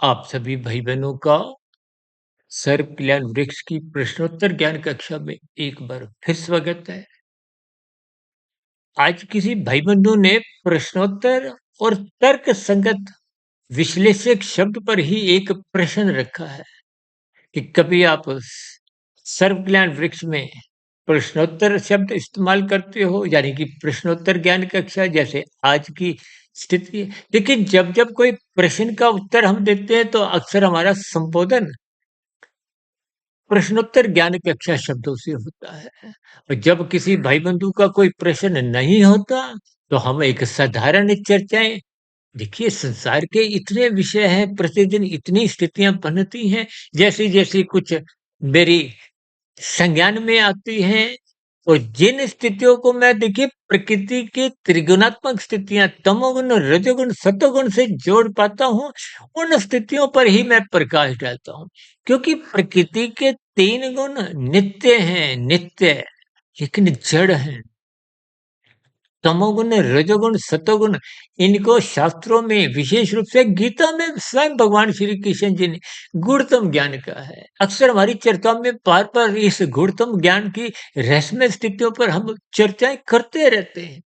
आप सभी भाई-बहनों का सर्व कल्याण वृक्ष की प्रश्नोत्तर ज्ञान कक्षा में एक बार फिर स्वागत है। आज किसी भाई-बंधु ने प्रश्नोत्तर और तर्क संगत विश्लेषक शब्द पर ही एक प्रश्न रखा है कि कभी आप सर्व कल्याण वृक्ष में प्रश्नोत्तर शब्द इस्तेमाल करते हो, यानी कि प्रश्नोत्तर ज्ञान कक्षा जैसे आज की स्थिति है। लेकिन जब-जब कोई प्रश्न का उत्तर हम देते हैं तो अक्सर हमारा संबोधन प्रश्नोत्तर ज्ञान कक्षा शब्दों से होता है। और जब किसी भाई बंधु का कोई प्रश्न नहीं होता तो हम एक साधारण चर्चाएं, देखिए संसार के इतने विषय हैं, प्रतिदिन इतनी स्थितियां बनती हैं, जैसी जैसी कुछ मेरी संज्ञान में आती हैं। और जिन स्थितियों को मैं देखिए प्रकृति के त्रिगुणात्मक स्थितियां तमोगुण रजोगुण सतोगुण से जोड़ पाता हूँ, उन स्थितियों पर ही मैं प्रकाश डालता हूँ। क्योंकि प्रकृति के तीन गुण नित्य हैं, नित्य, लेकिन जड़ हैं। तमोगुण रजोगुण सतोगुण, इनको शास्त्रों में विशेष रूप से गीता में स्वयं भगवान श्री कृष्ण जी ने गुणतम ज्ञान कहा है। अक्सर हमारी चर्चा में बार बार इस गुणतम ज्ञान की रहस्यमय स्थितियों पर हम चर्चाएं करते रहते हैं।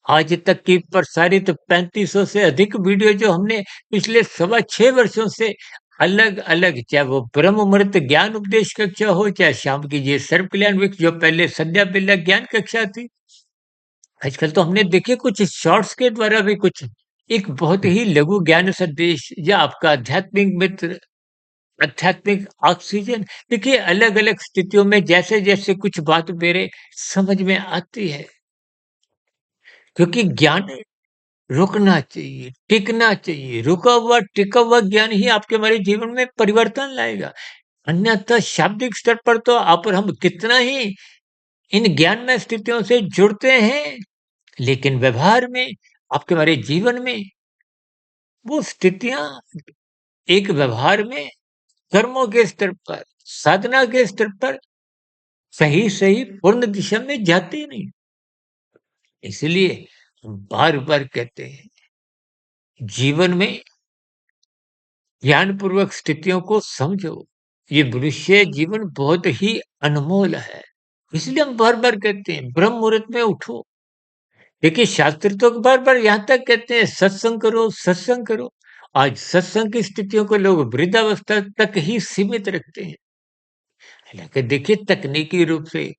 आज तक की प्रसारित 3500 से अधिक वीडियो जो हमने पिछले सवा 6 वर्षों से अलग अलग, चाहे वो ब्रह्म मुहूर्त ज्ञान उपदेश कक्षा हो, चाहे शाम की ये सर्व कल्याण वृक्ष जो पहले संध्या बेला ज्ञान कक्षा थी, आजकल तो हमने देखिए कुछ शॉर्ट्स के द्वारा भी कुछ एक बहुत ही लघु ज्ञान संदेश या आपका आध्यात्मिक मित्र, आध्यात्मिक ऑक्सीजन, देखिए अलग अलग स्थितियों में जैसे जैसे कुछ बात मेरे समझ में आती है। क्योंकि ज्ञान रुकना चाहिए, टिकना चाहिए, रुका हुआ टिका हुआ ज्ञान ही आपके हमारे जीवन में परिवर्तन लाएगा। अन्यथा शाब्दिक स्तर पर तो आप और हम कितना ही इन ज्ञानमय स्थितियों से जुड़ते हैं, लेकिन व्यवहार में, आपके हमारे जीवन में वो स्थितियाँ एक व्यवहार में, कर्मों के स्तर पर, साधना के स्तर पर सही-सही पूर्ण दिशा में जाती नहीं। इसलिए हम बार-बार कहते हैं, जीवन में ज्ञानपूर्वक स्थितियों को समझो। ये मनुष्य जीवन बहुत ही अनमोल है। इसलिए हम बार-बार कहते हैं, ब्रह्म मुहूर्त में उठो। देखिए शास्त्र तो बार-बार यहाँ तक कहते हैं सत्संग करो, सत्संग करो। आज सत्संग की स्थितियों को लोग वृद्धावस्था तक ही सीमित रखते हैं। हालाँकि देखिए तकनीकी रूप से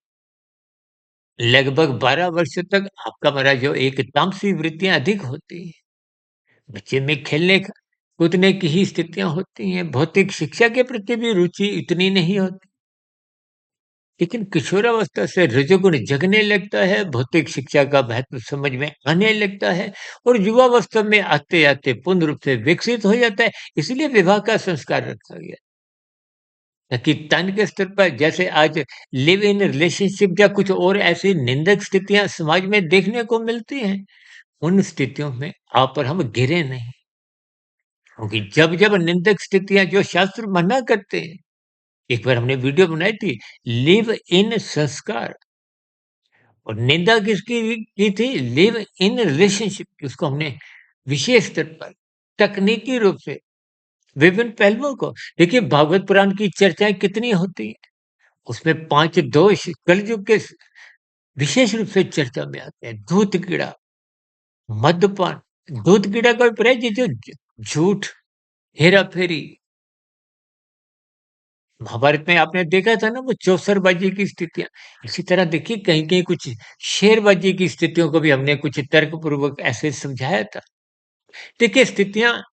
लगभग 12 वर्ष तक आपका हमारा जो एक तामसी वृत्तियाँ अधिक होती हैं। बच्चे में खेलने क कूदने की ही स्थितियाँ होती हैं, भौतिक शिक्षा के प्रति भी रुचि इतनी नहीं होती। लेकिन किशोरावस्था से रजोगुण जगने लगता है, भौतिक शिक्षा का महत्व समझ में आने लगता है और युवावस्था में आते-आते पूर्ण रूप से विकसित हो जाता है। इसलिए विवाह का संस्कार रखा गया, ताकि तन के स्तर पर जैसे आज लिव इन रिलेशनशिप या कुछ और ऐसी निंदक स्थितियाँ समाज में देखने को मिलती हैं, उन स्थितियों में आप और हम घिरे नहीं। क्योंकि जब-जब निंदक स्थितियाँ जो शास्त्र मना करते हैं, एक बार हमने वीडियो बनाई थी, लिव इन संस्कार, और निंदा किसकी की थी? लिव इन रिलेशनशिप की। उसको हमने विशेष स्तर पर तकनीकी रूप से विभिन्न पहलुओं को, देखिए भागवत पुराण की चर्चाएँ कितनी होती हैं। उसमें 5 दोष कलयुग के विशेष रूप से चर्चा में आते हैं। धूत कीड़ा, मद्यपान, धूत कीड़ा का अभिप्राय ये जो झूठ, हेरा-फेरी, महाभारत में आपने देखा था ना वो चौसरबाजी की स्थितियाँ। इसी तरह देखिए कहीं-कहीं कुछ शेरबाजी की स्थितियों को भी हमने कुछ तर्कपूर्वक ऐसे समझाया था। देखिए स्थितियाँ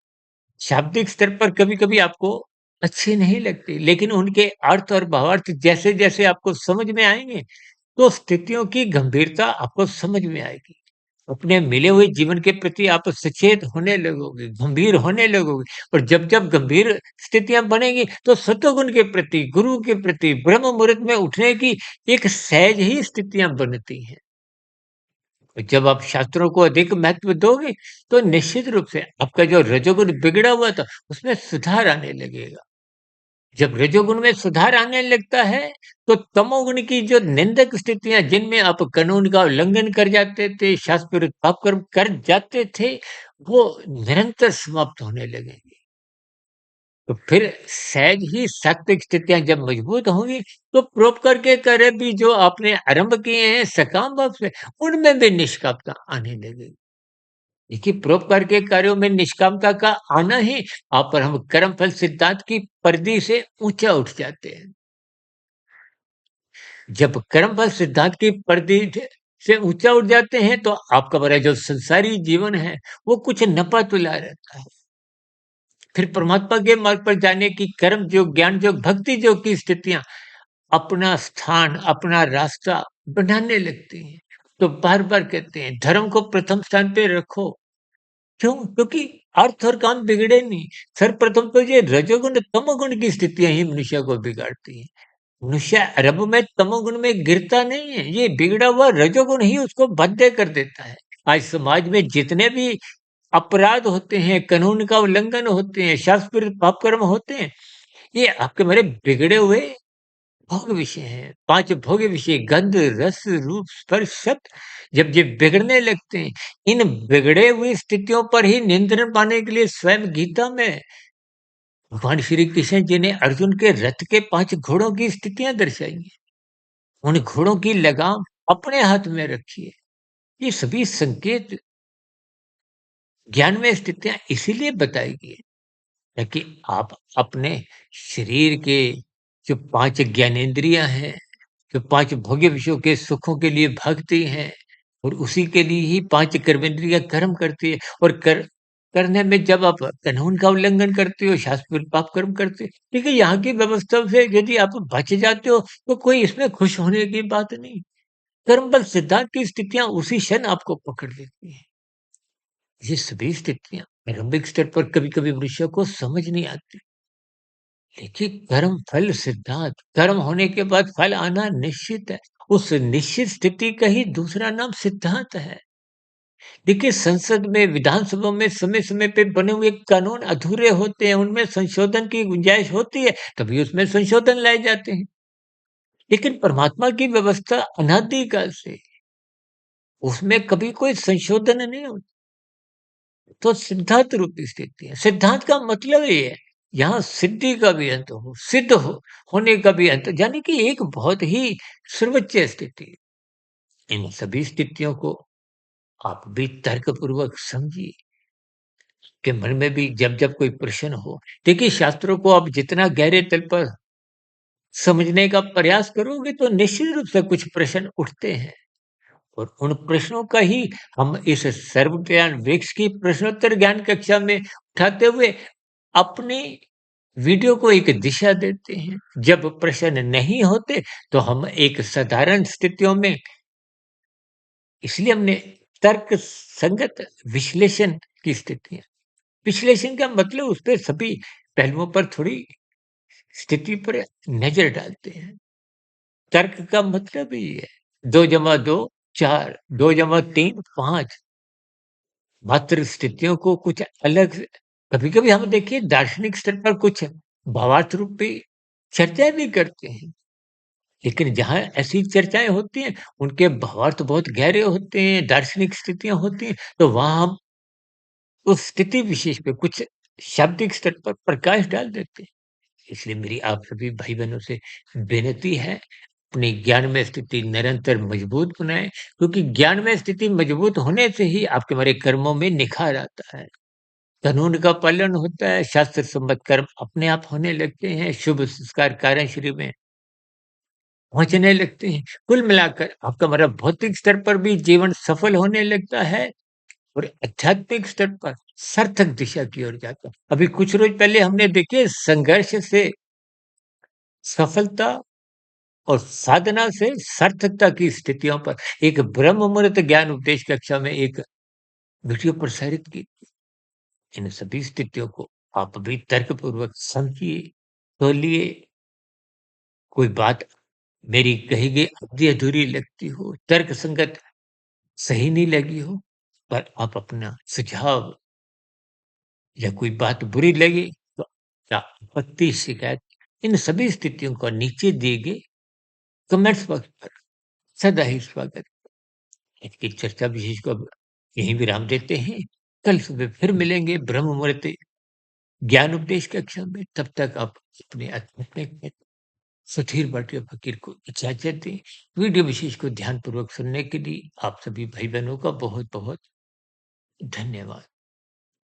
शाब्दिक स्तर पर कभी-कभी आपको अच्छी नहीं लगती, लेकिन उनके अर्थ और भावार्थ जैसे-जैसे आपको समझ में आएँगे, तो स्थितियों की गंभीरता आपको समझ में आएगी। अपने मिले हुए जीवन के प्रति आप सचेत होने लगोगे, गंभीर होने लगोगे, और जब-जब गंभीर स्थितियाँ बनेंगी, तो सतोगुण के प्रति, गुरु के प्रति, ब्रह्म मुहूर्त में उठने की एक सहज ही स्थितियाँ बनती हैं। और जब आप शास्त्रों को अधिक महत्व दोगे, तो निश्चित रूप से आपका जो रजोगुण बिगड़ा हुआ था, उसमें सुधार आने लगेगा। जब रजोगुण में सुधार आने लगता है, तो तमोगुण की जो निंदक स्थितियाँ जिनमें आप कानून का उल्लंघन कर जाते थे, शास्त्र विरुद्ध पाप कर्म कर जाते थे, वो निरंतर समाप्त होने लगेंगे। तो फिर सहज ही सात्विक स्थितियाँ जब मजबूत होंगी, तो परोपकार के कार्य भी जो आपने आरंभ किए हैं सकाम भाव से, उनमें भी निष्कामता आने लगेगी। देखिए, परोपकार के कार्यों में निष्कामता का आना ही आप और हम कर्मफल सिद्धांत की परिधि से ऊँचा उठ जाते हैं। जब कर्मफल सिद्धांत की परिधि से ऊँचा उठ जाते हैं, तो आपका हमारा जो संसारी जीवन है, वो कुछ नपा तुला रहता है। फिर परमात्मा के मार्ग पर जाने की कर्म योग, ज्ञान योग, भक्ति योग की स्थितियाँ अपना स्थान, अपना रास्ता बनाने लगती हैं। तो बार-बार कहते हैं, धर्म को प्रथम स्थान पे रखो। क्यों? क्योंकि अर्थ और काम बिगड़े नहीं। सर्वप्रथम तो ये रजोगुण, तमोगुण की स्थितियाँ ही मनुष्य को बिगाड़ती हैं। मनुष्य आरंभ में तमोगुण में गिरता नहीं है, ये बिगड़ा हुआ रजोगुण ही उसको बाध्य कर देता है। आज समाज में जितने भी अपराध होते हैं, कानून का उल्लंघन होते हैं, शास्त्र विरुद्ध पाप कर्म होते हैं, ये आपके हमारे बिगड़े हुए भोग विषय हैं। 5 भोग विषय गंध, रस, रूप, स्पर्श, शब्द जब ये बिगड़ने लगते हैं, इन बिगड़े हुई स्थितियों पर ही नियंत्रण पाने के लिए स्वयं गीता में भगवान श्री कृष्ण जी ने अर्जुन के रथ के 5 घोड़ों की स्थितियाँ दर्शाई हैं। उन घोड़ों की लगाम अपने हाथ में रखिए। ये सभी संकेत ज्ञान में स्थितियाँ इसीलिए बताई गई हैं, ताकि आप अपने शरीर के जो 5 ज्ञानेंद्रियाँ हैं, जो 5 भोग्य विषयों के सुखों के लिए भागती हैं और उसी के लिए ही 5 कर्मेंद्रियाँ कर्म करती है, और करने में जब आप कानून का उल्लंघन करते हो, शास्त्र विरुद्ध पाप कर्म करते हो, देखिए यहाँ की व्यवस्था से यदि आप बच जाते हो, तो कोई इसमें खुश होने की बात नहीं। कर्म बल सिद्धांत की स्थितियाँ उसी क्षण आपको पकड़ लेती हैं। ये सभी स्थितियाँ प्रारंभिक स्तर पर कभी-कभी मनुष्य को समझ नहीं आती। देखिए, कर्म फल सिद्धांत, कर्म होने के बाद फल आना निश्चित है। उस निश्चित स्थिति का ही दूसरा नाम सिद्धांत है। देखिए, संसद में, विधानसभा में समय-समय पे बने हुए कानून अधूरे होते हैं, उनमें संशोधन की गुंजाइश होती है, तभी उसमें संशोधन लाए जाते हैं। लेकिन परमात्मा की व्यवस्था अनादि काल से, उसमें कभी कोई संशोधन नहीं होता। तो सिद्धांत रूपी स्थिति है। सिद्धांत का मतलब ये है, यहाँ सिद्धि का भी अंत हो, सिद्ध हो होने का भी अंत, यानी कि एक बहुत ही सर्वोच्च स्थिति। इन सभी स्थितियों को आप भी तर्कपूर्वक समझिए, कि मन में भी जब-जब कोई प्रश्न हो, देखिए शास्त्रों को आप जितना गहरे तल पर समझने का प्रयास करोगे, तो निश्चित रूप से कुछ प्रश्न उठते हैं। और उन प्रश्नों का ही हम इस सर्व ज्ञान वृक्ष की प्रश्नोत्तर ज्ञान कक्षा में उठाते हुए अपनी वीडियो को एक दिशा देते हैं। जब प्रश्न नहीं होते, तो हम एक साधारण स्थितियों में, इसलिए हमने तर्क संगत विश्लेषण की स्थितियाँ, विश्लेषण का मतलब उस पे सभी पहलुओं पर थोड़ी स्थिति पर नज़र डालते हैं। तर्क का मतलब ही ये है, 2 जमा 2 4, 2 जमा 3 5। मात्र स्थितियों को कुछ अलग से, कभी-कभी हम देखिए दार्शनिक स्तर पर कुछ भावार्थ रूपी चर्चाएँ भी करते हैं। लेकिन जहाँ ऐसी चर्चाएँ होती हैं, उनके भावार्थ बहुत गहरे होते हैं, दार्शनिक स्थितियाँ होती हैं, तो वहाँ हम उस स्थिति विशेष पे कुछ शाब्दिक स्तर पर प्रकाश डाल देते हैं। इसलिए मेरी आप सभी भाई-बहनों से विनती है, अपनी ज्ञान में स्थिति निरंतर मजबूत बनाएँ, क्योंकि ज्ञान में स्थिति मजबूत होने से ही आपके हमारे कर्मों में निखार आता है। कानून का पालन होता है, शास्त्र सम्मत कर्म अपने आप होने लगते हैं, शुभ संस्कार कार्यश्री में पहुँचने लगते हैं। कुल मिलाकर आपका हमारा भौतिक स्तर पर भी जीवन सफल होने लगता है, और आध्यात्मिक स्तर पर सार्थक दिशा की ओर जाता है। अभी कुछ रोज पहले हमने देखिए संघर्ष से सफलता और साधना से सार्थकता की स्थितियों पर एक ब्रह्म मुहूर्त ज्ञान उपदेश कक्षा में एक वीडियो प्रसारित की। इन सभी स्थितियों को आप भी तर्कपूर्वक समझिए, तौलिए। कोई बात मेरी कही गई आधी-अधूरी लगती हो, तर्कसंगत सही नहीं लगी हो, पर आप अपना सुझाव या कोई बात बुरी लगी, तो क्या आपत्ति, शिकायत, इन सभी स्थितियों को नीचे दिए गए कमेंट्स बॉक्स पर सदा ही स्वागत। आज की चर्चा विशेष को अब यहीं विराम देते हैं। कल सुबह फिर मिलेंगे ब्रह्म मुहूर्त ज्ञान उपदेश कक्षा में। तब तक आप अपने आध्यात्मिक में सुधीर भाटिया फ़कीर को इजाज़त दें। वीडियो विशेष को ध्यानपूर्वक सुनने के लिए आप सभी भाई-बहनों का बहुत-बहुत धन्यवाद।